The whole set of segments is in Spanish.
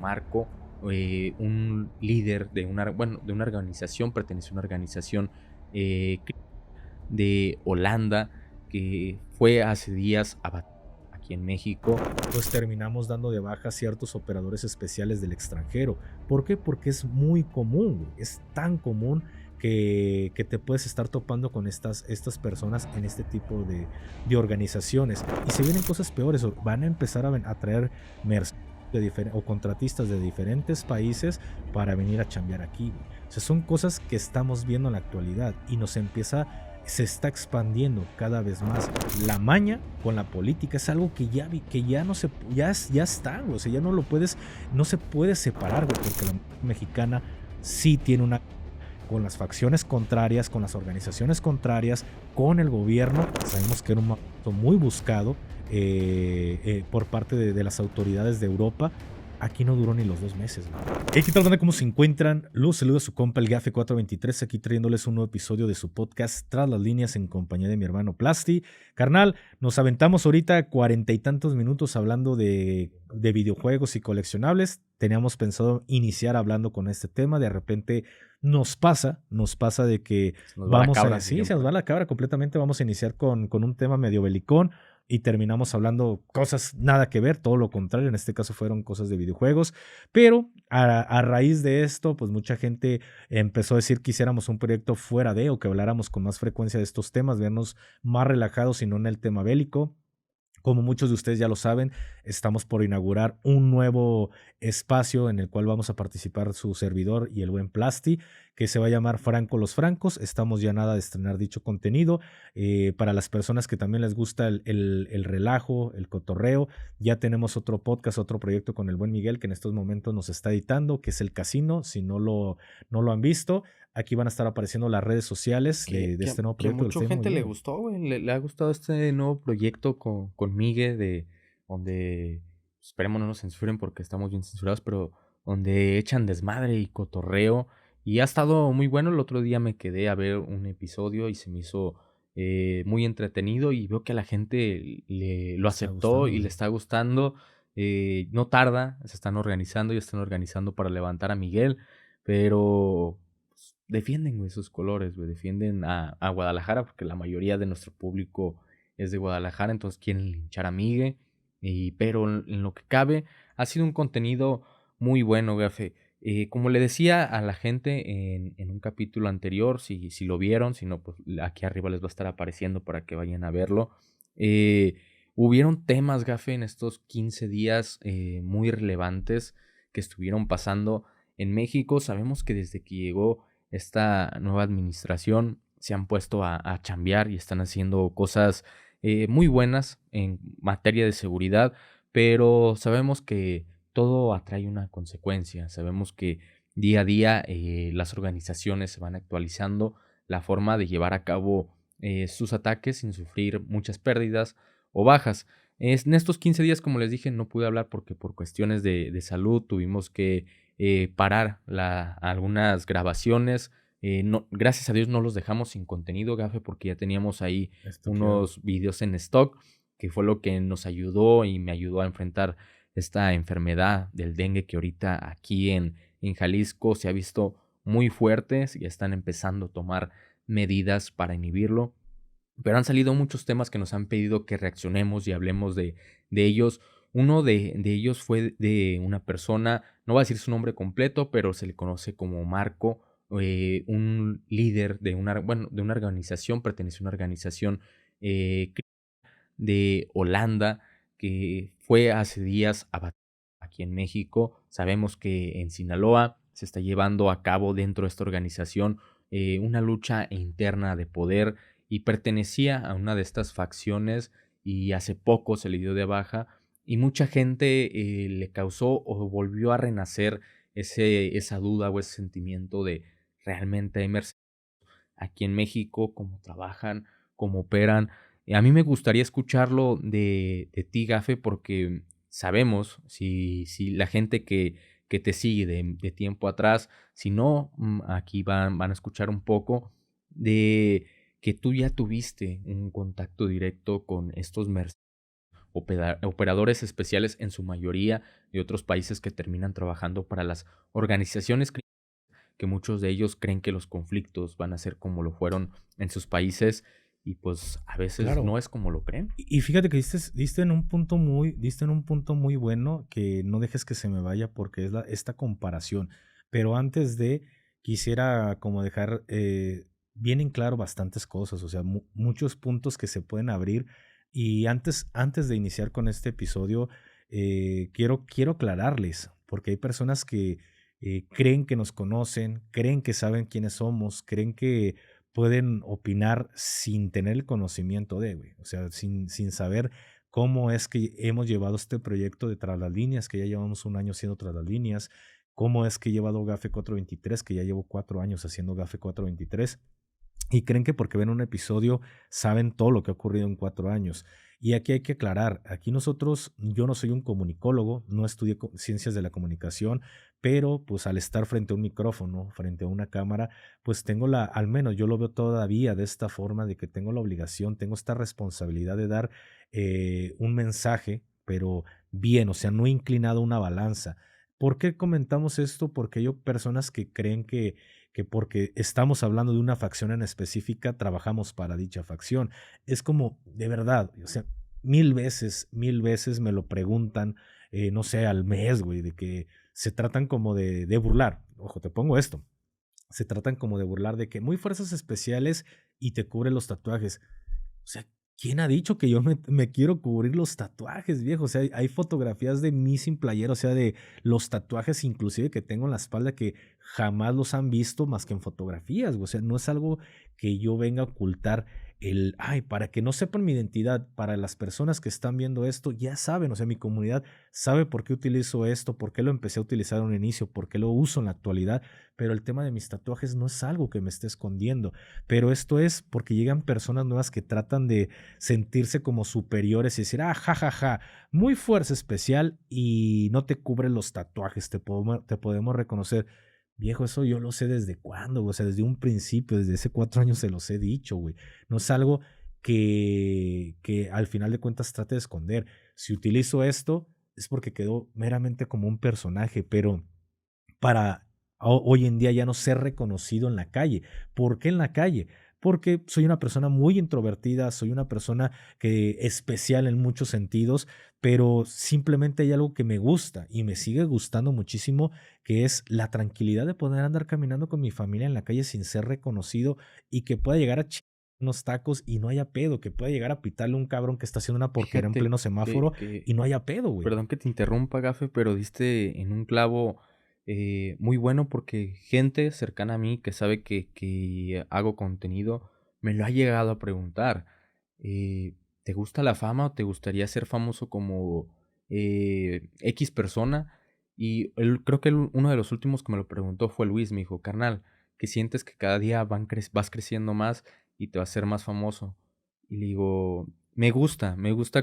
Marco, un líder de una organización, pertenece a una organización eh, de Holanda que fue hace días abatido aquí en México. Pues terminamos dando de baja a ciertos operadores especiales del extranjero. ¿Por qué? Porque es muy común, güey. Es tan común que te puedes estar topando con estas personas en este tipo de organizaciones. Y se vienen cosas peores, van a empezar a traer mercenarios o contratistas de diferentes países para venir a chambear aquí, güey. O sea, son cosas que estamos viendo en la actualidad y se está expandiendo cada vez más. La maña con la política es algo que que ya no se, ya está, güey. O sea, ya no se puede separar, güey, porque la mexicana sí tiene una con las facciones contrarias, con las organizaciones contrarias, con el gobierno. Sabemos que era un momento muy buscado por parte de las autoridades de Europa. Aquí no duró ni los 2 meses, güey. Hey, ¿qué tal, banda? ¿Cómo se encuentran? Los saluda su compa el Gafe 423, aquí trayéndoles un nuevo episodio de su podcast Tras las Líneas en compañía de mi hermano Plasti. Carnal, nos aventamos ahorita 40 y tantos minutos hablando de videojuegos y coleccionables. Teníamos pensado iniciar hablando con este tema, de repente nos pasa de que Se nos va la cabra, sí, dirían se nos por va ahí. la cabra completamente, vamos a iniciar con un tema medio belicón y terminamos hablando cosas nada que ver, todo lo contrario, en este caso fueron cosas de videojuegos, pero a raíz de esto, pues mucha gente empezó a decir que hiciéramos un proyecto fuera de o que habláramos con más frecuencia de estos temas, vernos más relajados y no en el tema bélico. Como muchos de ustedes ya lo saben, estamos por inaugurar un nuevo espacio en el cual vamos a participar su servidor y el buen Plasti, que se va a llamar Franco los Francos. Estamos ya nada de estrenar dicho contenido. Para las personas que también les gusta el relajo, el cotorreo, ya tenemos otro podcast, otro proyecto con el buen Miguel, que en estos momentos nos está editando, que es El Casino. Si no lo han visto, aquí van a estar apareciendo las redes sociales de este nuevo Que a proyecto que lo mucha está yendo muy gente le bien, güey. gustó, güey. Le ha gustado este nuevo proyecto con Migue, donde esperemos no nos censuren porque estamos bien censurados, pero donde echan desmadre y cotorreo. Y ha estado muy bueno. El otro día me quedé a ver un episodio y se me hizo muy entretenido. Y veo que a la gente lo Está aceptó gustando, y le güey. está gustando. No tarda, se están organizando y están organizando para levantar a Miguel. Pero defienden, güey, sus colores, güey, defienden a Guadalajara, porque la mayoría de nuestro público es de Guadalajara, entonces quieren linchar a Migue, pero en lo que cabe, ha sido un contenido muy bueno, Gafe. Como le decía a la gente en un capítulo anterior, si lo vieron, si no, pues aquí arriba les va a estar apareciendo para que vayan a verlo. eh, Hubieron temas, Gafe, en estos 15 días muy relevantes que estuvieron pasando en México. Sabemos que desde que llegó esta nueva administración se han puesto a chambear y están haciendo cosas muy buenas en materia de seguridad, pero sabemos que todo atrae una consecuencia. Sabemos que día a día las organizaciones se van actualizando la forma de llevar a cabo sus ataques sin sufrir muchas pérdidas o bajas. En estos 15 días, como les dije, no pude hablar porque por cuestiones de salud tuvimos que parar algunas grabaciones. No, gracias a Dios no los dejamos sin contenido, Gafe, porque ya teníamos ahí Esto quiero. unos videos en stock, que fue lo que nos ayudó y me ayudó a enfrentar esta enfermedad del dengue que ahorita aquí en Jalisco se ha visto muy fuerte y están empezando a tomar medidas para inhibirlo. Pero han salido muchos temas que nos han pedido que reaccionemos y hablemos de ellos. Uno de ellos fue de una persona, no voy a decir su nombre completo, pero se le conoce como Marco, un líder de una organización, pertenece a una organización de Holanda que fue hace días abatido aquí en México. Sabemos que en Sinaloa se está llevando a cabo dentro de esta organización una lucha interna de poder y pertenecía a una de estas facciones y hace poco se le dio de baja y mucha gente le causó o volvió a renacer esa duda o ese sentimiento de realmente hay mercenarios aquí en México, cómo trabajan, cómo operan. A mí me gustaría escucharlo de ti, Gafe, porque sabemos si la gente que te sigue de tiempo atrás, si no, aquí van a escuchar un poco de que tú ya tuviste un contacto directo con estos mercenarios operadores especiales en su mayoría de otros países que terminan trabajando para las organizaciones que muchos de ellos creen que los conflictos van a ser como lo fueron en sus países y pues a veces Claro. no es como lo creen. Y fíjate que diste en un punto muy bueno que no dejes que se me vaya porque es esta comparación. Pero antes de, quisiera como dejar bien en claro bastantes cosas, o sea, muchos puntos que se pueden abrir. Y antes de iniciar con este episodio, quiero aclararles, porque hay personas que creen que nos conocen, creen que saben quiénes somos, creen que pueden opinar sin tener el conocimiento de, güey. O sea, sin saber cómo es que hemos llevado este proyecto de Tras las Líneas, que ya llevamos un año haciendo Tras las Líneas, cómo es que he llevado GAFE 423, que ya llevo 4 años haciendo GAFE 423. Y creen que porque ven un episodio saben todo lo que ha ocurrido en 4 años. Y aquí hay que aclarar, aquí nosotros, yo no soy un comunicólogo, no estudié ciencias de la comunicación, pero pues al estar frente a un micrófono, frente a una cámara, pues tengo al menos yo lo veo todavía de esta forma, de que tengo la obligación, tengo esta responsabilidad de dar un mensaje, pero bien, o sea, no inclinado a una balanza. ¿Por qué comentamos esto? Porque hay personas que creen que porque estamos hablando de una facción en específica, trabajamos para dicha facción. Es como, de verdad, o sea, mil veces me lo preguntan, no sé, al mes, güey, de que se tratan como de burlar. Ojo, te pongo esto. Se tratan como de burlar de que muy fuerzas especiales y te cubre los tatuajes. O sea, ¿quién ha dicho que yo me quiero cubrir los tatuajes, viejo? O sea, hay fotografías de mí sin playera, o sea, de los tatuajes inclusive que tengo en la espalda que jamás los han visto más que en fotografías, güey. O sea, no es algo que yo venga a ocultar ay, para que no sepan mi identidad, para las personas que están viendo esto, ya saben, o sea, mi comunidad sabe por qué utilizo esto, por qué lo empecé a utilizar en un inicio, por qué lo uso en la actualidad, pero el tema de mis tatuajes no es algo que me esté escondiendo, pero esto es porque llegan personas nuevas que tratan de sentirse como superiores y decir, ah, ja, ja, ja, muy fuerza especial y no te cubre los tatuajes, te podemos reconocer. Viejo, eso yo lo sé desde cuándo, güey. O sea, desde un principio, desde hace 4 años se los he dicho, güey. No es algo que al final de cuentas trate de esconder. Si utilizo esto es porque quedó meramente como un personaje, pero para hoy en día ya no ser reconocido en la calle. ¿Por qué en la calle? Porque soy una persona muy introvertida, soy una persona que especial en muchos sentidos, pero simplemente hay algo que me gusta y me sigue gustando muchísimo, que es la tranquilidad de poder andar caminando con mi familia en la calle sin ser reconocido y que pueda llegar a unos tacos y no haya pedo, que pueda llegar a pitarle a un cabrón que está haciendo una porquería en Fíjate pleno semáforo y no haya pedo, güey. perdón que te interrumpa, Gafe, pero diste en un clavo muy bueno porque gente cercana a mí que sabe que hago contenido me lo ha llegado a preguntar. eh, ¿Te gusta la fama o te gustaría ser famoso como X persona? Y creo que uno de los últimos que me lo preguntó fue Luis. Me dijo, carnal, que sientes que cada día vas creciendo más y te vas a ser más famoso. Y le digo, me gusta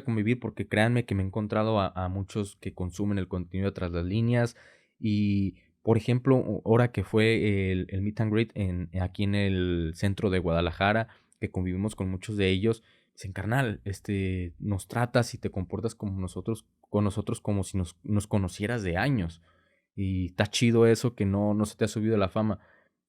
convivir porque créanme que me he encontrado a muchos que consumen el contenido tras las líneas y, por ejemplo, ahora que fue el Meet and Greet aquí en el centro de Guadalajara, que convivimos con muchos de ellos, dicen, carnal, nos tratas y te comportas como con nosotros como si nos conocieras de años y está chido eso que no se te ha subido la fama.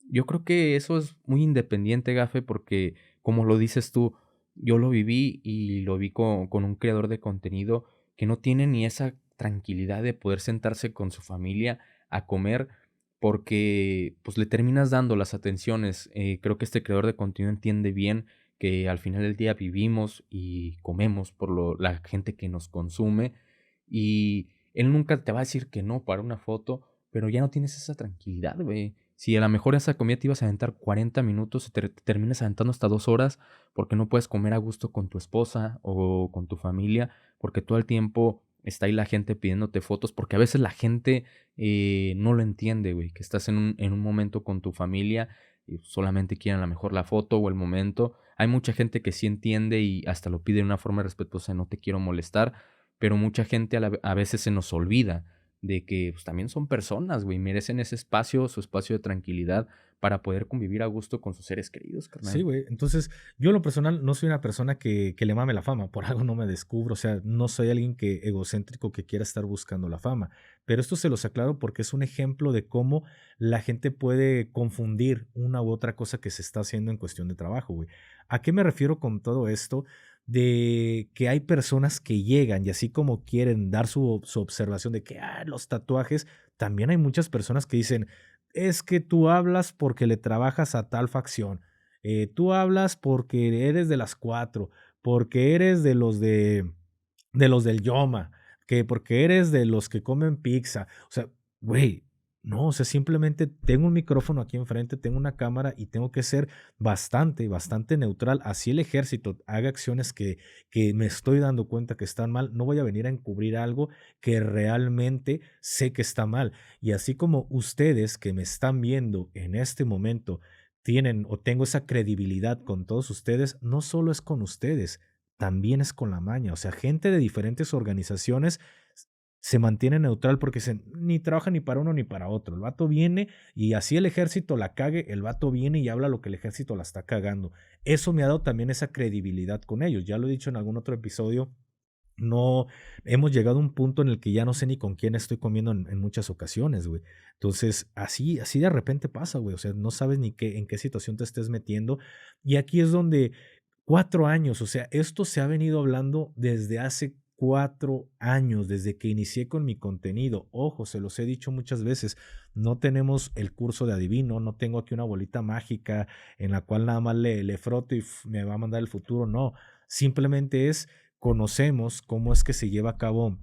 Yo creo que eso es muy independiente, Gafe, porque como lo dices tú, yo lo viví y lo vi con un creador de contenido que no tiene ni esa tranquilidad de poder sentarse con su familia a comer porque pues le terminas dando las atenciones. Creo que este creador de contenido entiende bien que al final del día vivimos y comemos por la gente que nos consume y él nunca te va a decir que no para una foto, pero ya no tienes esa tranquilidad, güey. Si a lo mejor esa comida te ibas a aventar 40 minutos, te terminas aventando hasta 2 horas porque no puedes comer a gusto con tu esposa o con tu familia, porque todo el tiempo está ahí la gente pidiéndote fotos, porque a veces la gente no lo entiende, güey, que estás en un momento con tu familia y solamente quieren a lo mejor la foto o el momento. Hay mucha gente que sí entiende y hasta lo pide de una forma respetuosa, no te quiero molestar, pero mucha gente a veces se nos olvida de que pues, también son personas, güey, merecen ese espacio, su espacio de tranquilidad, para poder convivir a gusto con sus seres queridos, Sí, carnal. güey. Entonces, yo en lo personal no soy una persona que le mame la fama, por algo no me descubro, o sea, no soy alguien que egocéntrico que quiera estar buscando la fama, pero esto se los aclaro porque es un ejemplo de cómo la gente puede confundir una u otra cosa que se está haciendo en cuestión de trabajo, güey. ¿A qué me refiero con todo esto? De que hay personas que llegan y así como quieren dar su observación de que, los tatuajes, también hay muchas personas que dicen, es que tú hablas porque le trabajas a tal facción, tú hablas porque eres de las cuatro, porque eres de los del Yoma, que porque eres de los que comen pizza. O sea, güey, no, o sea, simplemente tengo un micrófono aquí enfrente, tengo una cámara y tengo que ser bastante neutral. Así el ejército haga acciones que me estoy dando cuenta que están mal, no voy a venir a encubrir algo que realmente sé que está mal. Y así como ustedes que me están viendo en este momento tienen o tengo esa credibilidad con todos ustedes, no solo es con ustedes, también es con la maña. O sea, gente de diferentes organizaciones se mantiene neutral porque ni trabaja ni para uno ni para otro. El vato viene y así el ejército la cague, el vato viene y habla lo que el ejército la está cagando. Eso me ha dado también esa credibilidad con ellos. Ya lo he dicho en algún otro episodio. No, hemos llegado a un punto en el que ya no sé ni con quién estoy comiendo en muchas ocasiones, güey. Entonces, así de repente pasa, güey. O sea, no sabes ni en qué situación te estés metiendo. Y aquí es donde 4 años, o sea, esto se ha venido hablando desde hace 4 años, desde que inicié con mi contenido. Ojo, se los he dicho muchas veces, no tenemos el curso de adivino, no tengo aquí una bolita mágica en la cual nada más le froto y me va a mandar el futuro, no. Simplemente conocemos cómo es que se lleva a cabo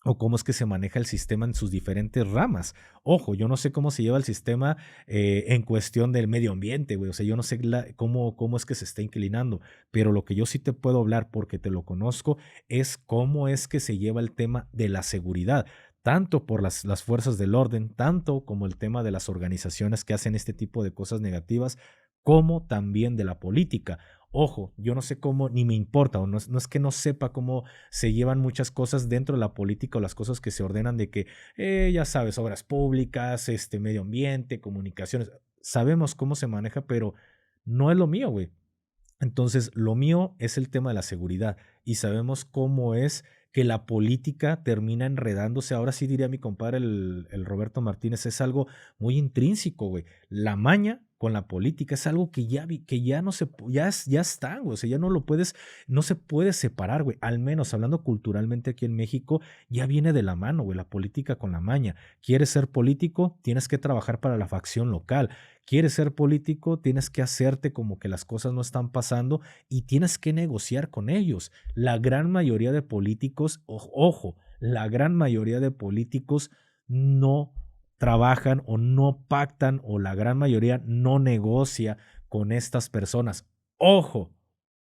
o cómo es que se maneja el sistema en sus diferentes ramas. Ojo, yo no sé cómo se lleva el sistema en cuestión del medio ambiente, güey. O sea, yo no sé cómo es que se está inclinando, pero lo que yo sí te puedo hablar porque te lo conozco es cómo es que se lleva el tema de la seguridad, tanto por las fuerzas del orden, tanto como el tema de las organizaciones que hacen este tipo de cosas negativas, como también de la política. Ojo, yo no sé cómo, ni me importa, o no es que no sepa cómo se llevan muchas cosas dentro de la política o las cosas que se ordenan de que, ya sabes, obras públicas, medio ambiente, comunicaciones. Sabemos cómo se maneja, pero no es lo mío, güey. Entonces, lo mío es el tema de la seguridad y sabemos cómo es que la política termina enredándose. Ahora sí diría mi compadre el Roberto Martínez, es algo muy intrínseco, güey. La maña con la política es algo que que ya no ya está, güey. O sea, ya no lo puedes, no se puede separar, güey. Al menos hablando culturalmente aquí en México, ya viene de la mano, güey, la política con la maña. ¿Quieres ser político? Tienes que trabajar para la facción local. ¿Quieres ser político? Tienes que hacerte como que las cosas no están pasando y tienes que negociar con ellos. La gran mayoría de políticos, ojo, la gran mayoría de políticos no trabajan o no pactan o la gran mayoría no negocia con estas personas. Ojo,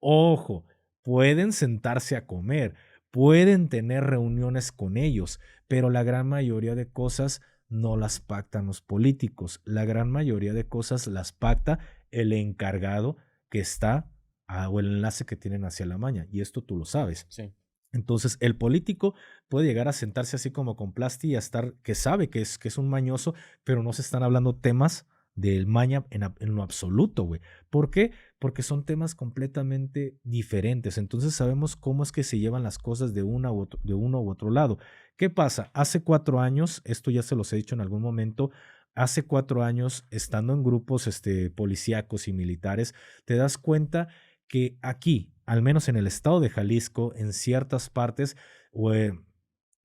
ojo, pueden sentarse a comer, pueden tener reuniones con ellos, pero la gran mayoría de cosas no las pactan los políticos. La gran mayoría de cosas las pacta el encargado que está o el enlace que tienen hacia la maña. Y esto tú lo sabes. Sí. Entonces, el político puede llegar a sentarse así como con Plasti y a estar, que sabe que es un mañoso, pero no se están hablando temas del maña en lo absoluto, güey. ¿Por qué? Porque son temas completamente diferentes. Entonces sabemos cómo es que se llevan las cosas de de uno u otro lado. ¿Qué pasa? Hace 4 años, esto ya se los he dicho en algún momento, hace 4 años, estando en grupos policíacos y militares, te das cuenta que aquí, al menos en el estado de Jalisco, en ciertas partes, o,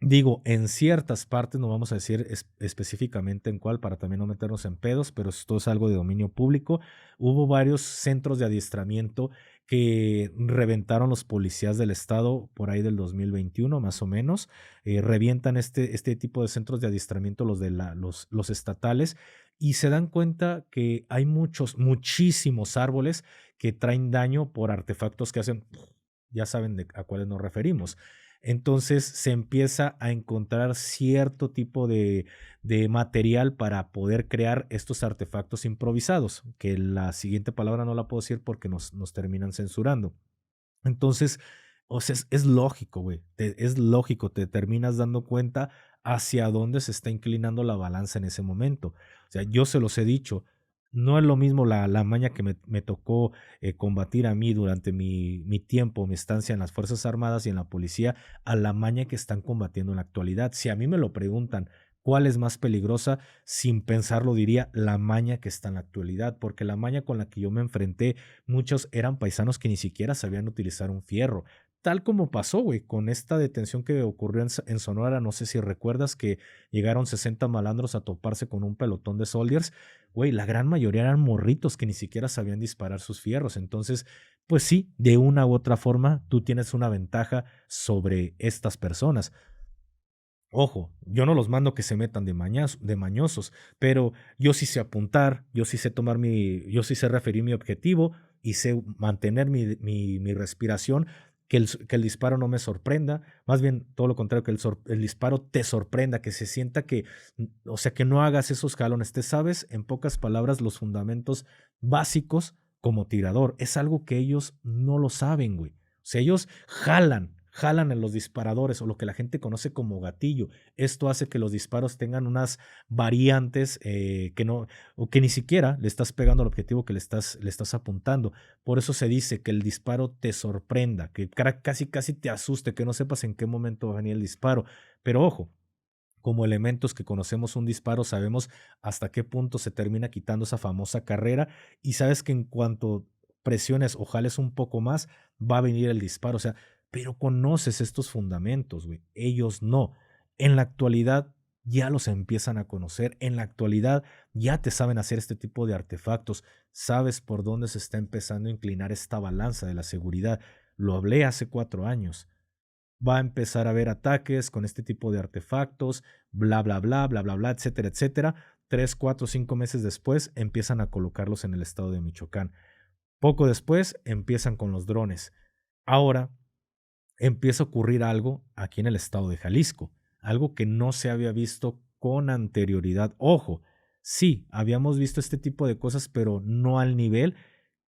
digo, en ciertas partes, no vamos a decir específicamente en cuál para también no meternos en pedos, pero esto es algo de dominio público, hubo varios centros de adiestramiento que reventaron los policías del estado por ahí del 2021, más o menos, revientan este tipo de centros de adiestramiento, los estatales, y se dan cuenta que hay muchísimos árboles que traen daño por artefactos que hacen, ya saben a cuáles nos referimos. Entonces se empieza a encontrar cierto tipo de material para poder crear estos artefactos improvisados, que la siguiente palabra no la puedo decir porque nos terminan censurando. Entonces, o sea, es lógico, güey, es lógico, te terminas dando cuenta hacia dónde se está inclinando la balanza en ese momento. O sea, yo se los he dicho, No es lo mismo la maña que me tocó combatir a mí durante mi tiempo, mi estancia en las Fuerzas Armadas y en la policía, a la maña que están combatiendo en la actualidad. Si a mí me lo preguntan, ¿cuál es más peligrosa? Sin pensarlo diría la maña que está en la actualidad, porque la maña con la que yo me enfrenté, muchos eran paisanos que ni siquiera sabían utilizar un fierro. Tal como pasó, güey, con esta detención que ocurrió en Sonora, no sé si recuerdas que llegaron 60 malandros a toparse con un pelotón de soldiers. Güey, la gran mayoría eran morritos que ni siquiera sabían disparar sus fierros. Entonces, pues sí, de una u otra forma, tú tienes una ventaja sobre estas personas. Ojo, yo no los mando que se metan de mañosos, pero yo sí sé apuntar, yo sí sé referir mi objetivo y sé mantener mi respiración, que el disparo no me sorprenda, más bien todo lo contrario, que el disparo te sorprenda, que se sienta que, o sea, que no hagas esos jalones, te sabes, en pocas palabras, los fundamentos básicos como tirador. Es algo que ellos no lo saben, güey. O sea, ellos jalan en los disparadores o lo que la gente conoce como gatillo. Esto hace que los disparos tengan unas variantes que no, o que ni siquiera le estás pegando al objetivo que le estás apuntando. Por eso se dice que el disparo te sorprenda, que casi te asuste, que no sepas en qué momento va a venir el disparo. Pero ojo, como elementos que conocemos un disparo, sabemos hasta qué punto se termina quitando esa famosa carrera y sabes que en cuanto presiones o jales un poco más, va a venir el disparo. O sea, pero conoces estos fundamentos, güey. Ellos no. En la actualidad ya los empiezan a conocer. En la actualidad ya te saben hacer este tipo de artefactos. Sabes por dónde se está empezando a inclinar esta balanza de la seguridad. Lo hablé hace 4 años. Va a empezar a haber ataques con este tipo de artefactos, bla, bla, bla, etcétera, etcétera. 3, 4, 5 meses después empiezan a colocarlos en el estado de Michoacán. Poco después empiezan con los drones. Ahora empieza a ocurrir algo aquí en el estado de Jalisco, algo que no se había visto con anterioridad. Ojo, sí, habíamos visto este tipo de cosas, pero no al nivel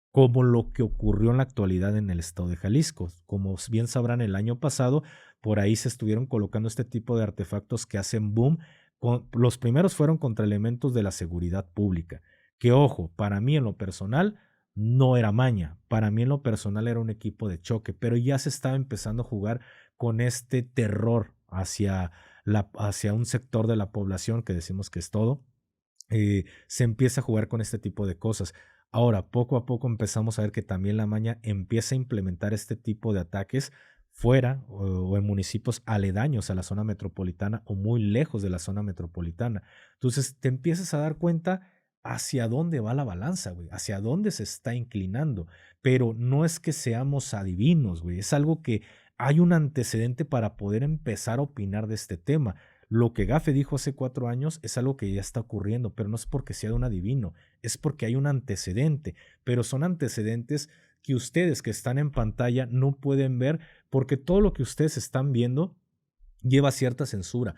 como lo que ocurrió en la actualidad en el estado de Jalisco. Como bien sabrán, el año pasado por ahí se estuvieron colocando este tipo de artefactos que hacen boom. Los primeros fueron contra elementos de la seguridad pública, que ojo, para mí en lo personal no era maña, para mí en lo personal era un equipo de choque, pero ya se estaba empezando a jugar con este terror hacia un sector de la población que decimos que es todo. Se empieza a jugar con este tipo de cosas. Ahora, poco a poco empezamos a ver que también la maña empieza a implementar este tipo de ataques fuera o en municipios aledaños a la zona metropolitana o muy lejos de la zona metropolitana. Entonces te empiezas a dar cuenta hacia dónde va la balanza, güey, hacia dónde se está inclinando. Pero no es que seamos adivinos, güey, es algo que hay un antecedente para poder empezar a opinar de este tema. Lo que Gafe dijo hace 4 años es algo que ya está ocurriendo, pero no es porque sea de un adivino, es porque hay un antecedente, pero son antecedentes que ustedes que están en pantalla no pueden ver porque todo lo que ustedes están viendo lleva cierta censura.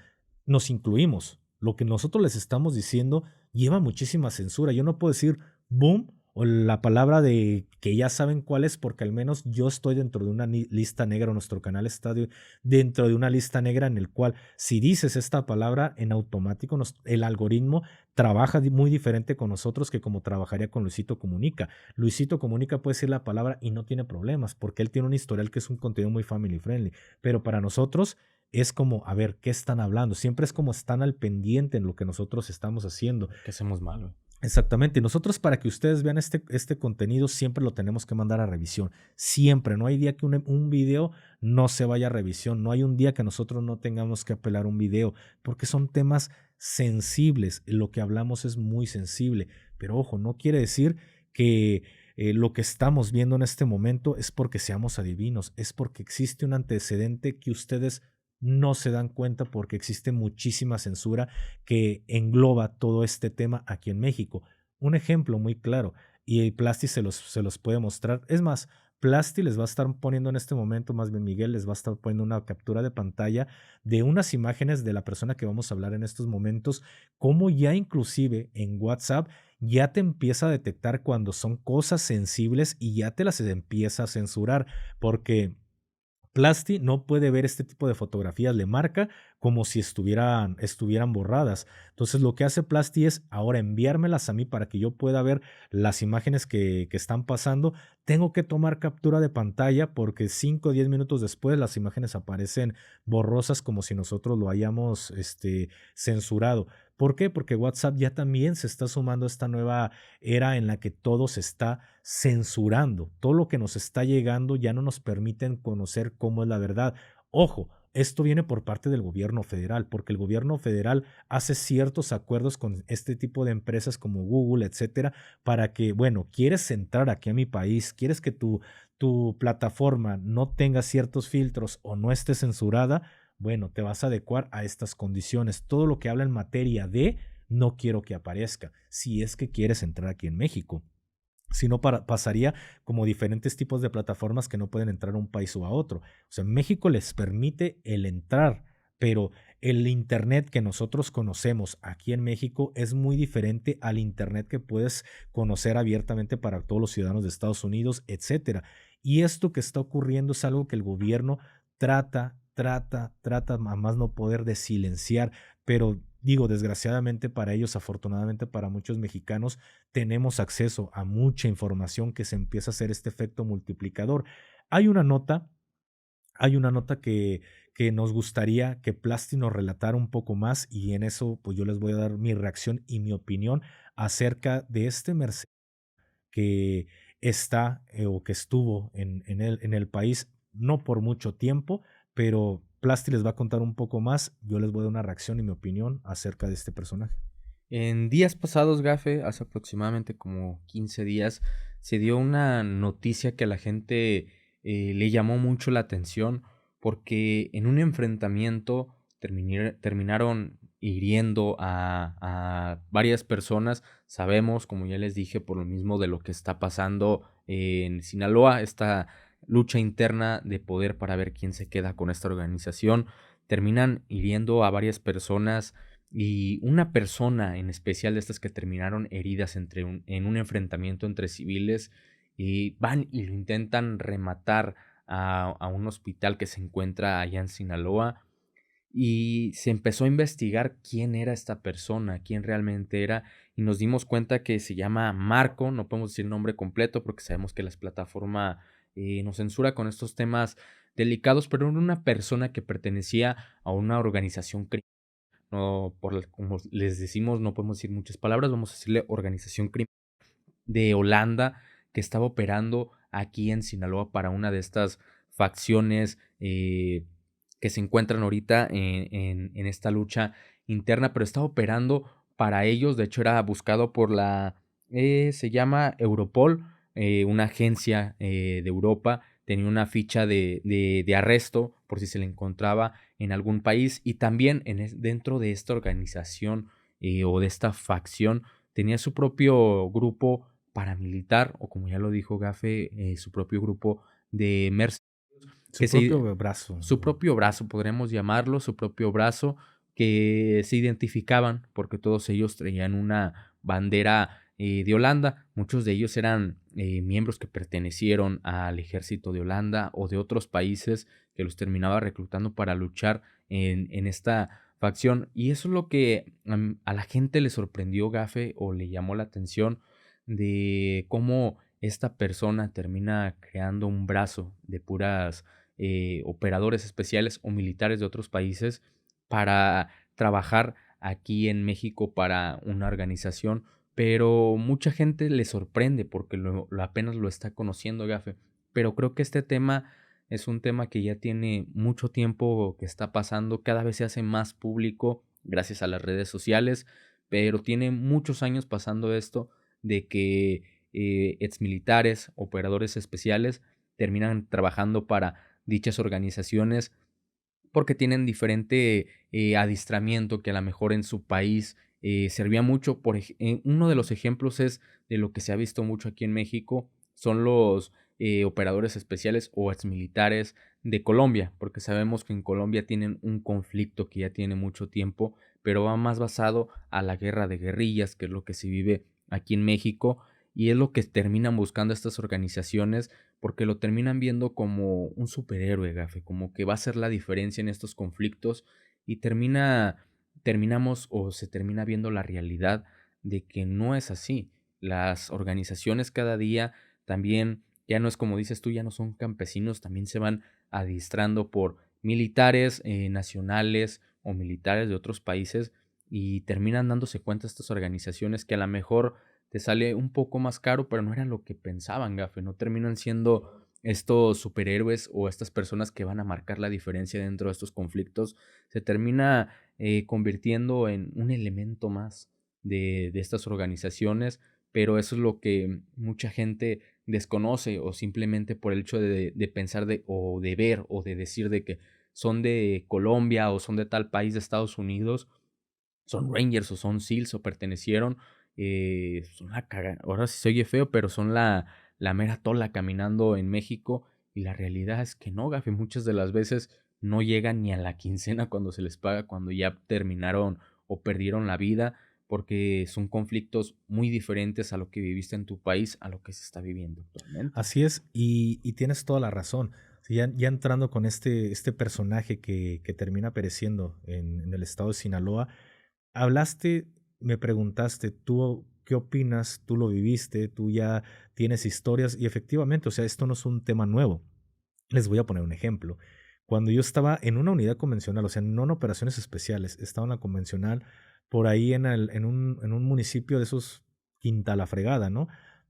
Nos incluimos. Lo que nosotros les estamos diciendo lleva muchísima censura. Yo no puedo decir boom o la palabra de que ya saben cuál es porque al menos yo estoy dentro de una lista negra, nuestro canal está dentro de una lista negra en el cual si dices esta palabra en automático el algoritmo trabaja muy diferente con nosotros que como trabajaría con Luisito Comunica. Luisito Comunica puede decir la palabra y no tiene problemas porque él tiene un historial que es un contenido muy family friendly, pero para nosotros es como, a ver, ¿qué están hablando? Siempre es como están al pendiente en lo que nosotros estamos haciendo. ¿Qué hacemos mal, güey? Exactamente. Nosotros para que ustedes vean este contenido siempre lo tenemos que mandar a revisión. Siempre. No hay día que un video no se vaya a revisión. No hay un día que nosotros no tengamos que apelar un video porque son temas sensibles. Lo que hablamos es muy sensible. Pero ojo, no quiere decir que lo que estamos viendo en este momento es porque seamos adivinos. Es porque existe un antecedente que ustedes no se dan cuenta porque existe muchísima censura que engloba todo este tema aquí en México. Un ejemplo muy claro, y Plasti se los puede mostrar. Es más, Plasti les va a estar poniendo en este momento, más bien Miguel les va a estar poniendo una captura de pantalla de unas imágenes de la persona que vamos a hablar en estos momentos, como ya inclusive en WhatsApp ya te empieza a detectar cuando son cosas sensibles y ya te las empieza a censurar, porque Plasti no puede ver este tipo de fotografías, le marca como si estuvieran borradas. Entonces lo que hace Plasti es ahora enviármelas a mí para que yo pueda ver las imágenes que están pasando. Tengo que tomar captura de pantalla porque 5 o 10 minutos después las imágenes aparecen borrosas como si nosotros lo hayamos censurado. ¿Por qué? Porque WhatsApp ya también se está sumando a esta nueva era en la que todo se está censurando. Todo lo que nos está llegando ya no nos permiten conocer cómo es la verdad. Ojo, esto viene por parte del gobierno federal, porque el gobierno federal hace ciertos acuerdos con este tipo de empresas como Google, etcétera, para que, bueno, quieres entrar aquí a mi país, quieres que tu plataforma no tenga ciertos filtros o no esté censurada, bueno, te vas a adecuar a estas condiciones. Todo lo que habla en materia de no quiero que aparezca, si es que quieres entrar aquí en México. Si no, pasaría como diferentes tipos de plataformas que no pueden entrar a un país o a otro. O sea, México les permite el entrar, pero el Internet que nosotros conocemos aquí en México es muy diferente al Internet que puedes conocer abiertamente para todos los ciudadanos de Estados Unidos, etcétera. Y esto que está ocurriendo es algo que el gobierno trata a más no poder de silenciar, pero digo, desgraciadamente para ellos, afortunadamente para muchos mexicanos, tenemos acceso a mucha información que se empieza a hacer este efecto multiplicador. Hay una nota, hay una nota que nos gustaría que Plasti nos relatara un poco más y en eso pues yo les voy a dar mi reacción y mi opinión acerca de este Mercedes que está o que estuvo en el país no por mucho tiempo, pero Plasti les va a contar un poco más. Yo les voy a dar una reacción y mi opinión acerca de este personaje. En días pasados, Gafe, hace aproximadamente como 15 días, se dio una noticia que a la gente le llamó mucho la atención porque en un enfrentamiento terminaron hiriendo a varias personas. Sabemos, como ya les dije, por lo mismo de lo que está pasando en Sinaloa, esta lucha interna de poder para ver quién se queda con esta organización, terminan hiriendo a varias personas y una persona en especial de estas que terminaron heridas en un enfrentamiento entre civiles y van y lo intentan rematar a un hospital que se encuentra allá en Sinaloa y se empezó a investigar quién era esta persona, quién realmente era y nos dimos cuenta que se llama Marco, no podemos decir nombre completo porque sabemos que la plataforma nos censura con estos temas delicados, pero era una persona que pertenecía a una organización criminal. No, como les decimos, no podemos decir muchas palabras, vamos a decirle organización criminal de Holanda que estaba operando aquí en Sinaloa para una de estas facciones que se encuentran ahorita en esta lucha interna, pero estaba operando para ellos, de hecho era buscado por se llama Europol, una agencia de Europa, tenía una ficha de arresto por si se le encontraba en algún país y también dentro de esta organización o de esta facción tenía su propio grupo paramilitar o como ya lo dijo Gafe, su propio grupo de mercenarios, Su propio brazo. su propio brazo, podríamos llamarlo, su propio brazo, que se identificaban porque todos ellos traían una bandera de Holanda. Muchos de ellos eran miembros que pertenecieron al ejército de Holanda o de otros países que los terminaba reclutando para luchar en esta facción. Y eso es lo que a la gente le sorprendió, Gafe, o le llamó la atención de cómo esta persona termina creando un brazo de puras operadores especiales o militares de otros países para trabajar aquí en México para una organización, pero mucha gente le sorprende porque apenas lo está conociendo, Gafe. Pero creo que este tema es un tema que ya tiene mucho tiempo que está pasando, cada vez se hace más público gracias a las redes sociales, pero tiene muchos años pasando esto de que exmilitares, operadores especiales, terminan trabajando para dichas organizaciones porque tienen diferente adiestramiento que a lo mejor en su país servía mucho. Uno de los ejemplos es de lo que se ha visto mucho aquí en México, son los operadores especiales o exmilitares de Colombia, porque sabemos que en Colombia tienen un conflicto que ya tiene mucho tiempo, pero va más basado a la guerra de guerrillas, que es lo que se vive aquí en México. y es lo que terminan buscando estas organizaciones, porque lo terminan viendo como un superhéroe, Gafe, como que va a ser la diferencia en estos conflictos y terminamos o se termina viendo la realidad de que no es así. Las organizaciones cada día también, ya no es como dices tú, ya no son campesinos, también se van adiestrando por militares nacionales o militares de otros países y terminan dándose cuenta estas organizaciones que a lo mejor te sale un poco más caro, pero no era lo que pensaban, Gafe, no terminan siendo estos superhéroes o estas personas que van a marcar la diferencia dentro de estos conflictos, se termina convirtiendo en un elemento más de estas organizaciones, pero eso es lo que mucha gente desconoce o simplemente por el hecho de pensar o de ver o de decir de que son de Colombia o son de tal país de Estados Unidos, son Rangers o son SEALs o pertenecieron, son la caga, ahora sí se oye feo, pero son la mera tola caminando en México y la realidad es que no, Gafe, muchas de las veces no llegan ni a la quincena cuando se les paga, cuando ya terminaron o perdieron la vida, porque son conflictos muy diferentes a lo que viviste en tu país, a lo que se está viviendo actualmente. Así es, y tienes toda la razón. Sí, ya entrando con este personaje que termina pereciendo en el estado de Sinaloa, hablaste, me preguntaste, ¿tú qué opinas? ¿Tú lo viviste? ¿Tú ya tienes historias? Y efectivamente, o sea, esto no es un tema nuevo. Les voy a poner un ejemplo. Cuando yo estaba en una unidad convencional, o sea, no en operaciones especiales, estaba en la convencional, por ahí en un municipio de esos Quinta La Fregada, ¿no?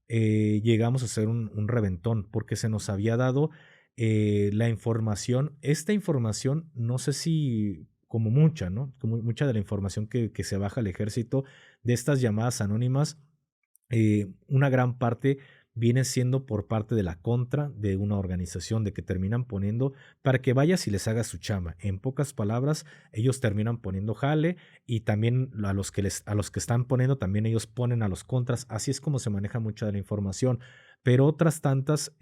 Llegamos a hacer un reventón porque se nos había dado la información. Esta información, no sé si como mucha, ¿no? Como mucha de la información que se baja al ejército de estas llamadas anónimas, una gran parte viene siendo por parte de la contra de una organización, de que terminan poniendo para que vayas y les hagas su chamba. En pocas palabras, ellos terminan poniendo jale y también a los que están poniendo, también ellos ponen a los contras. Así es como se maneja mucha de la información. Pero otras tantas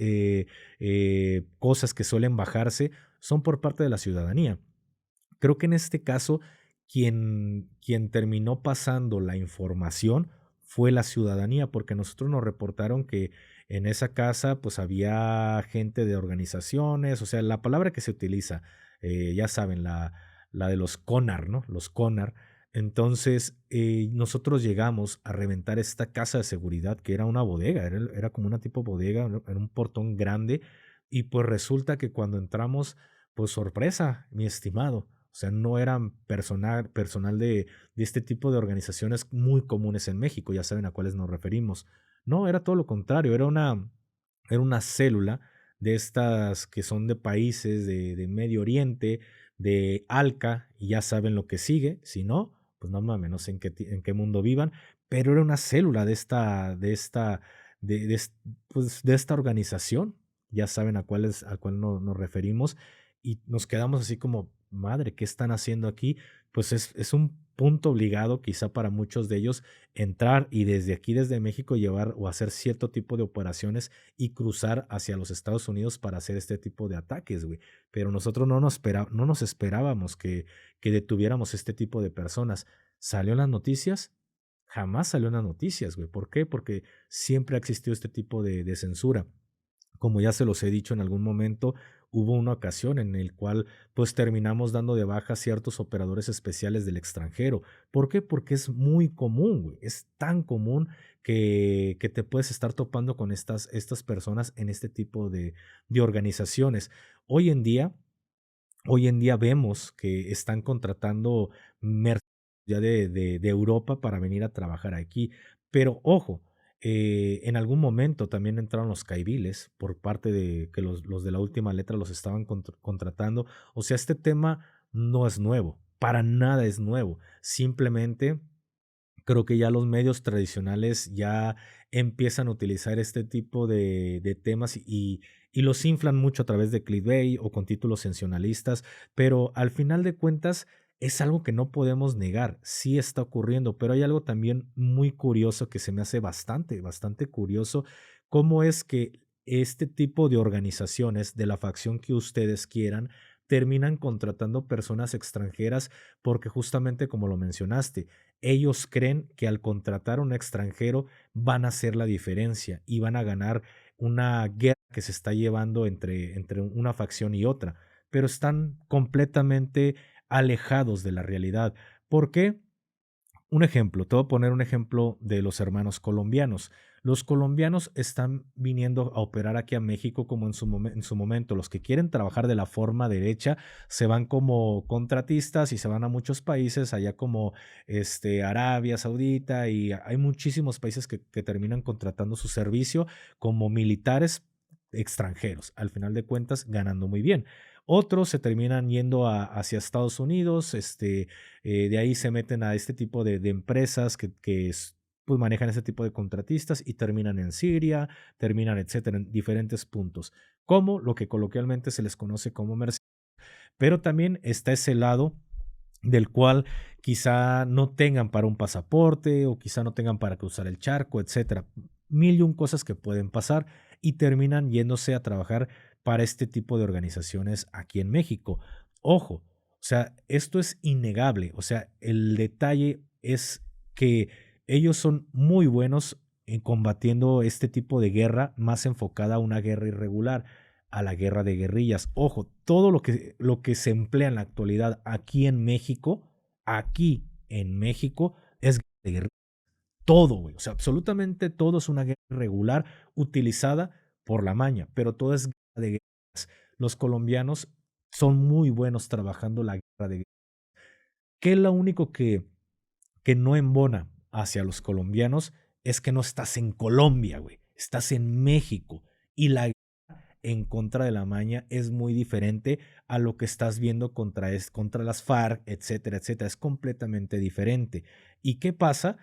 cosas que suelen bajarse son por parte de la ciudadanía. Creo que en este caso, quien terminó pasando la información fue la ciudadanía, porque nosotros nos reportaron que en esa casa pues había gente de organizaciones, o sea, la palabra que se utiliza, ya saben, la de los CONAR, ¿no? Los CONAR. Entonces, nosotros llegamos a reventar esta casa de seguridad, que era una bodega, era como una tipo bodega, ¿no? Era un portón grande, y pues resulta que cuando entramos, pues sorpresa, mi estimado. O sea, no eran personal de este tipo de organizaciones muy comunes en México, ya saben a cuáles nos referimos. No, era todo lo contrario, era una célula de estas que son de países de Medio Oriente, de Alca, y ya saben lo que sigue. Si no, pues no mames, no sé en qué mundo vivan, pero era una célula de pues, de esta organización. Ya saben a cuál nos referimos, y nos quedamos así como, madre, ¿qué están haciendo aquí? Pues es un punto obligado quizá para muchos de ellos entrar y desde aquí, desde México, llevar o hacer cierto tipo de operaciones y cruzar hacia los Estados Unidos para hacer este tipo de ataques, güey. Pero nosotros no nos esperábamos que detuviéramos este tipo de personas. ¿Salió en las noticias? Jamás salió en las noticias, güey. ¿Por qué? Porque siempre ha existido este tipo de censura. Como ya se los he dicho en algún momento, hubo una ocasión en el cual pues terminamos dando de baja ciertos operadores especiales del extranjero. ¿Por qué? Porque es muy común, güey. Es tan común que te puedes estar topando con estas personas en este tipo de organizaciones. Hoy en día, Hoy en día vemos que están contratando mercenarios ya de Europa para venir a trabajar aquí. Pero ojo, en algún momento también entraron los caiviles por parte de que los de la última letra los estaban contratando. O sea, este tema no es nuevo, para nada es nuevo. Simplemente creo que ya los medios tradicionales ya empiezan a utilizar este tipo de temas y los inflan mucho a través de clickbait o con títulos sensacionalistas, pero al final de cuentas es algo que no podemos negar, sí está ocurriendo, pero hay algo también muy curioso que se me hace bastante curioso, cómo es que este tipo de organizaciones de la facción que ustedes quieran terminan contratando personas extranjeras porque justamente como lo mencionaste, ellos creen que al contratar a un extranjero van a hacer la diferencia y van a ganar una guerra que se está llevando entre una facción y otra, pero están completamente alejados de la realidad. ¿Por qué? Un ejemplo, te voy a poner un ejemplo de los hermanos colombianos. Los colombianos están viniendo a operar aquí a México como en su momento. Los que quieren trabajar de la forma derecha se van como contratistas y se van a muchos países, allá como Arabia Saudita, y hay muchísimos países que terminan contratando su servicio como militares extranjeros, al final de cuentas ganando muy bien. Otros se terminan yendo hacia Estados Unidos, de ahí se meten a este tipo de empresas pues manejan ese tipo de contratistas y terminan en Siria, terminan, etcétera, en diferentes puntos, como lo que coloquialmente se les conoce como mercenarios. Pero también está ese lado del cual quizá no tengan para un pasaporte o quizá no tengan para cruzar el charco, etcétera. Mil y un cosas que pueden pasar y terminan yéndose a trabajar para este tipo de organizaciones aquí en México. Ojo, o sea, esto es innegable. O sea, el detalle es que ellos son muy buenos en combatiendo este tipo de guerra más enfocada a una guerra irregular, a la guerra de guerrillas. Ojo, todo lo que se emplea en la actualidad aquí en México es guerra de guerrillas. Todo, güey. O sea, absolutamente todo es una guerra irregular utilizada por la maña, pero todo es guerra de guerrillas. Los colombianos son muy buenos trabajando la guerra de guerrillas. ¿Qué es lo único que no embona hacia los colombianos? Es que no estás en Colombia, güey. Estás en México. Y la en contra de la maña es muy diferente a lo que estás viendo contra las FARC, etcétera, etcétera. Es completamente diferente. ¿Y qué pasa?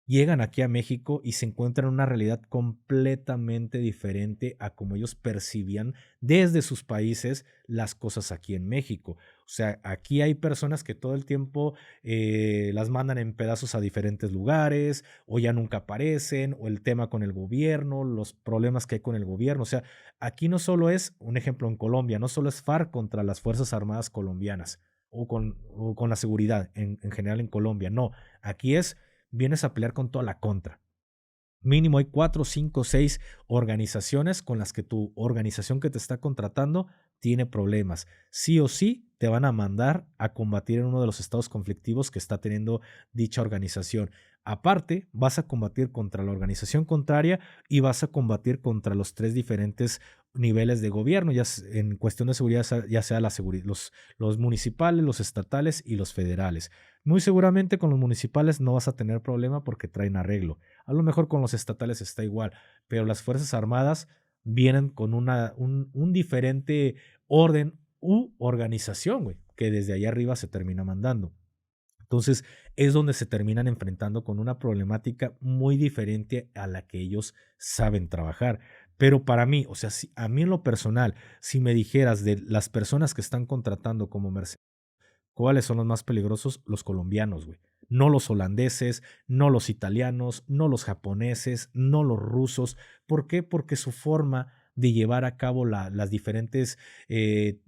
Llegan aquí a México y se encuentran en una realidad completamente diferente a como ellos percibían desde sus países las cosas aquí en México. O sea, aquí hay personas que todo el tiempo las mandan en pedazos a diferentes lugares, o ya nunca aparecen, o el tema con el gobierno, los problemas que hay con el gobierno. O sea, aquí no solo es, un ejemplo en Colombia, no solo es FARC contra las Fuerzas Armadas colombianas o con la seguridad en general en Colombia, no, aquí vienes a pelear con toda la contra. Mínimo hay 4, 5, 6 organizaciones con las que tu organización que te está contratando tiene problemas. Sí o sí te van a mandar a combatir en uno de los estados conflictivos que está teniendo dicha organización. Aparte, vas a combatir contra la organización contraria y vas a combatir contra los 3 diferentes niveles de gobierno, ya en cuestión de seguridad, ya sea los municipales, los estatales y los federales. Muy seguramente con los municipales no vas a tener problema porque traen arreglo. A lo mejor con los estatales está igual, pero las Fuerzas Armadas vienen con un diferente orden u organización, güey, que desde allá arriba se termina mandando. Entonces es donde se terminan enfrentando con una problemática muy diferente a la que ellos saben trabajar. Pero para mí, o sea, a mí en lo personal, si me dijeras de las personas que están contratando como mercenarios, ¿cuáles son los más peligrosos? Los colombianos, güey. No los holandeses, no los italianos, no los japoneses, no los rusos. ¿Por qué? Porque su forma de llevar a cabo las diferentes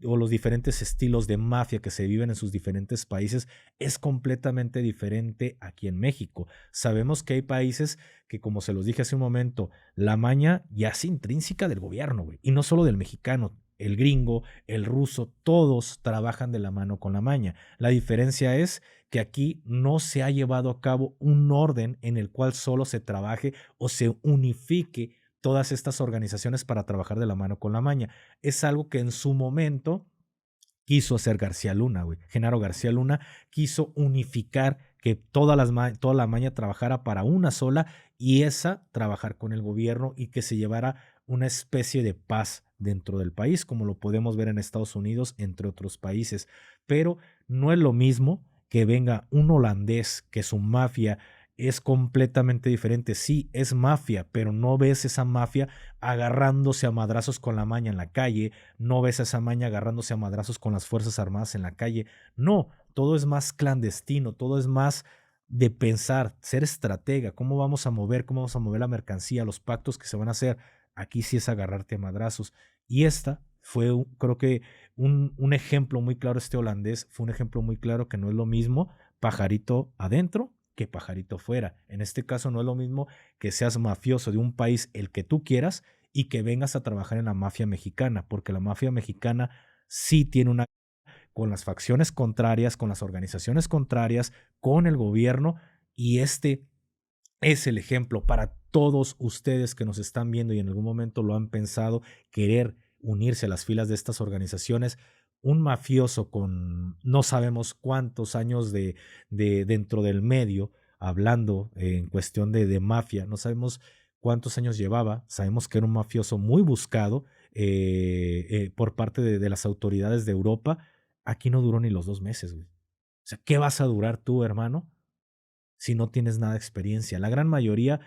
o los diferentes estilos de mafia que se viven en sus diferentes países es completamente diferente aquí en México. Sabemos que hay países que, como se los dije hace un momento, la maña ya es intrínseca del gobierno, güey, y no solo del mexicano. El gringo, el ruso, todos trabajan de la mano con la maña. La diferencia es que aquí no se ha llevado a cabo un orden en el cual solo se trabaje o se unifique todas estas organizaciones para trabajar de la mano con la maña. Es algo que en su momento quiso hacer García Luna, güey. Genaro García Luna quiso unificar que toda la maña trabajara para una sola y esa trabajar con el gobierno y que se llevara una especie de paz dentro del país, como lo podemos ver en Estados Unidos, entre otros países. Pero no es lo mismo que venga un holandés, que su mafia es completamente diferente. Sí, es mafia, pero no ves esa mafia agarrándose a madrazos con la maña en la calle, no ves a esa maña agarrándose a madrazos con las Fuerzas Armadas en la calle. No, todo es más clandestino, todo es más de pensar, ser estratega, cómo vamos a mover la mercancía, los pactos que se van a hacer. Aquí sí es agarrarte a madrazos. Y esta fue, creo que, un ejemplo muy claro, este holandés fue un ejemplo muy claro que no es lo mismo pajarito adentro que pajarito fuera. En este caso no es lo mismo que seas mafioso de un país el que tú quieras y que vengas a trabajar en la mafia mexicana, porque la mafia mexicana sí tiene una con las facciones contrarias, con las organizaciones contrarias, con el gobierno, y este es el ejemplo para todos ustedes que nos están viendo y en algún momento lo han pensado, querer unirse a las filas de estas organizaciones. Un mafioso con no sabemos cuántos años de dentro del medio, hablando en cuestión de mafia, no sabemos cuántos años llevaba, sabemos que era un mafioso muy buscado por parte de las autoridades de Europa. Aquí no duró ni los 2 meses, güey. O sea, ¿qué vas a durar tú, hermano, si no tienes nada de experiencia? La gran mayoría,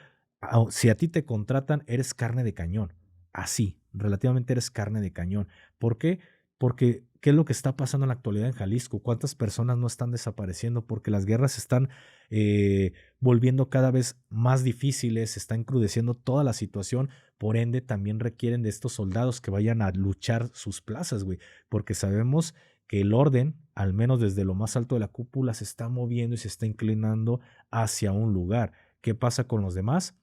si a ti te contratan, eres carne de cañón. Así, relativamente eres carne de cañón. ¿Por qué? Porque, ¿qué es lo que está pasando en la actualidad en Jalisco? ¿Cuántas personas no están desapareciendo? Porque las guerras se están volviendo cada vez más difíciles, se está encrudeciendo toda la situación, por ende también requieren de estos soldados que vayan a luchar sus plazas, güey, porque sabemos que el orden, al menos desde lo más alto de la cúpula, se está moviendo y se está inclinando hacia un lugar. ¿Qué pasa con los demás?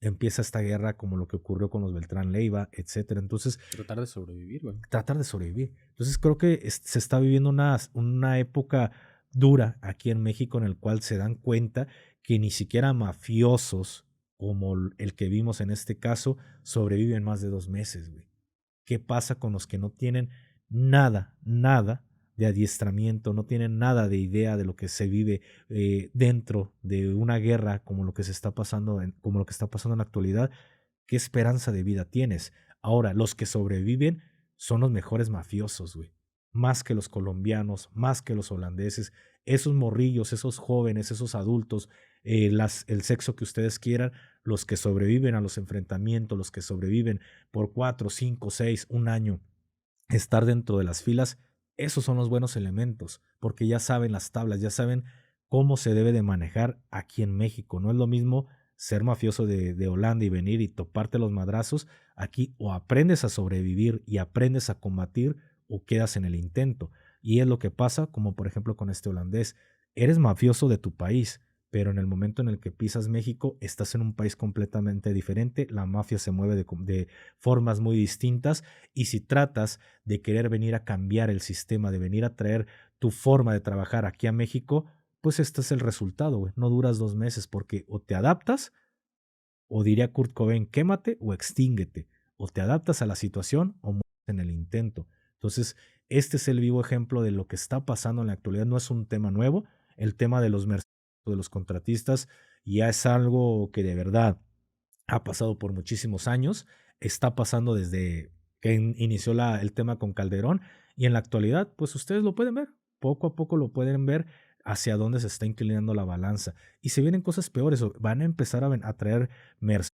Empieza esta guerra como lo que ocurrió con los Beltrán Leiva, etcétera. Entonces, Tratar de sobrevivir, güey. tratar de sobrevivir. Entonces, creo que se está viviendo una época dura aquí en México en el cual se dan cuenta que ni siquiera mafiosos como el que vimos en este caso sobreviven más de 2 meses, güey. ¿Qué pasa con los que no tienen nada, nada de adiestramiento, no tienen nada de idea de lo que se vive dentro de una guerra como lo que se está pasando, como lo que está pasando en la actualidad? ¿Qué esperanza de vida tienes? Ahora, los que sobreviven son los mejores mafiosos, güey. Más que los colombianos, más que los holandeses, esos morrillos, esos jóvenes, esos adultos, el sexo que ustedes quieran, los que sobreviven a los enfrentamientos, los que sobreviven por 4, 5, 6, un año, estar dentro de las filas, esos son los buenos elementos, porque ya saben las tablas, ya saben cómo se debe de manejar aquí en México. No es lo mismo ser mafioso de Holanda y venir y toparte los madrazos. Aquí o aprendes a sobrevivir y aprendes a combatir o quedas en el intento. Y es lo que pasa, como por ejemplo con este holandés. Eres mafioso de tu país, pero en el momento en el que pisas México, estás en un país completamente diferente, la mafia se mueve de formas muy distintas, y si tratas de querer venir a cambiar el sistema, de venir a traer tu forma de trabajar aquí a México, pues este es el resultado, güey. No duras 2 meses porque o te adaptas, o diría Kurt Cobain, quémate o extínguete. O te adaptas a la situación o mueres en el intento. Entonces, este es el vivo ejemplo de lo que está pasando en la actualidad. No es un tema nuevo. El tema de los mercenarios, de los contratistas, ya es algo que de verdad ha pasado por muchísimos años. Está pasando desde que inició el tema con Calderón, y en la actualidad, pues ustedes lo pueden ver. Poco a poco lo pueden ver hacia dónde se está inclinando la balanza. Y se vienen cosas peores, van a empezar a traer mercenarios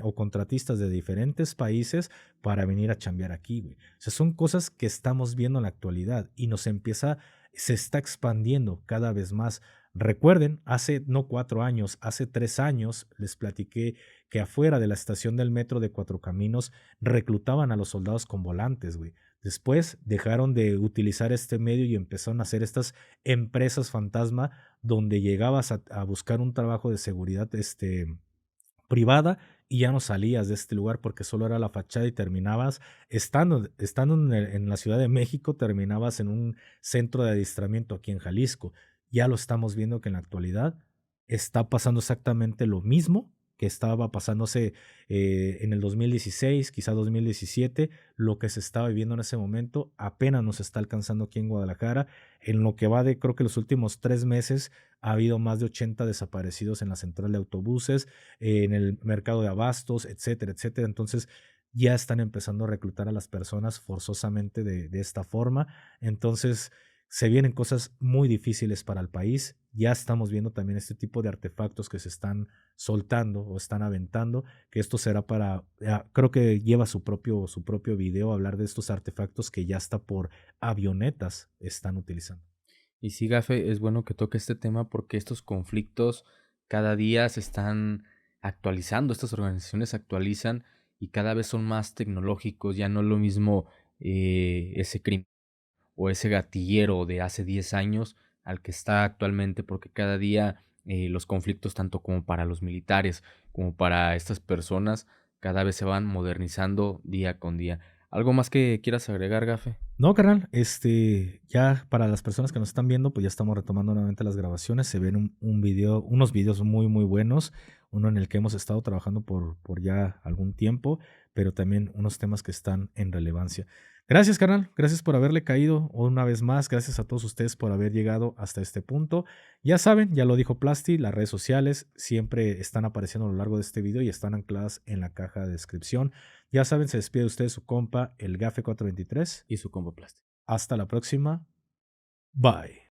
o contratistas de diferentes países para venir a chambear aquí, güey. O sea, son cosas que estamos viendo en la actualidad y se está expandiendo cada vez más. Recuerden, hace no 4 años, hace 3 años les platiqué que afuera de la estación del metro de Cuatro Caminos reclutaban a los soldados con volantes, güey. Después dejaron de utilizar este medio y empezaron a hacer estas empresas fantasma donde llegabas a buscar un trabajo de seguridad privada, y ya no salías de este lugar porque solo era la fachada y terminabas estando en la Ciudad de México, terminabas en un centro de adiestramiento aquí en Jalisco. Ya lo estamos viendo que en la actualidad está pasando exactamente lo mismo que estaba pasándose en el 2016, quizá 2017. Lo que se estaba viviendo en ese momento apenas nos está alcanzando aquí en Guadalajara. En lo que va de, creo que los últimos 3 meses, ha habido más de 80 desaparecidos en la central de autobuses, en el mercado de abastos, etcétera, etcétera. Entonces ya están empezando a reclutar a las personas forzosamente de esta forma. Entonces se vienen cosas muy difíciles para el país. Ya estamos viendo también este tipo de artefactos que se están soltando o están aventando, que esto será creo que lleva su propio video, hablar de estos artefactos que ya hasta por avionetas están utilizando. Y sí, Gafe, es bueno que toque este tema porque estos conflictos cada día se están actualizando, estas organizaciones se actualizan y cada vez son más tecnológicos, ya no es lo mismo ese crimen o ese gatillero de hace 10 años al que está actualmente, porque cada día los conflictos, tanto como para los militares como para estas personas, cada vez se van modernizando día con día. ¿Algo más que quieras agregar, Gafe? No, carnal, ya para las personas que nos están viendo, pues ya estamos retomando nuevamente las grabaciones. Se ven un video, unos videos muy, muy buenos. Uno en el que hemos estado trabajando por ya algún tiempo, pero también unos temas que están en relevancia. Gracias, carnal. Gracias por haberle caído una vez más. Gracias a todos ustedes por haber llegado hasta este punto. Ya saben, ya lo dijo Plasti, las redes sociales siempre están apareciendo a lo largo de este video y están ancladas en la caja de descripción. Ya saben, se despide de ustedes su compa, el Gafe 423. Y su combo plástico. Hasta la próxima. Bye.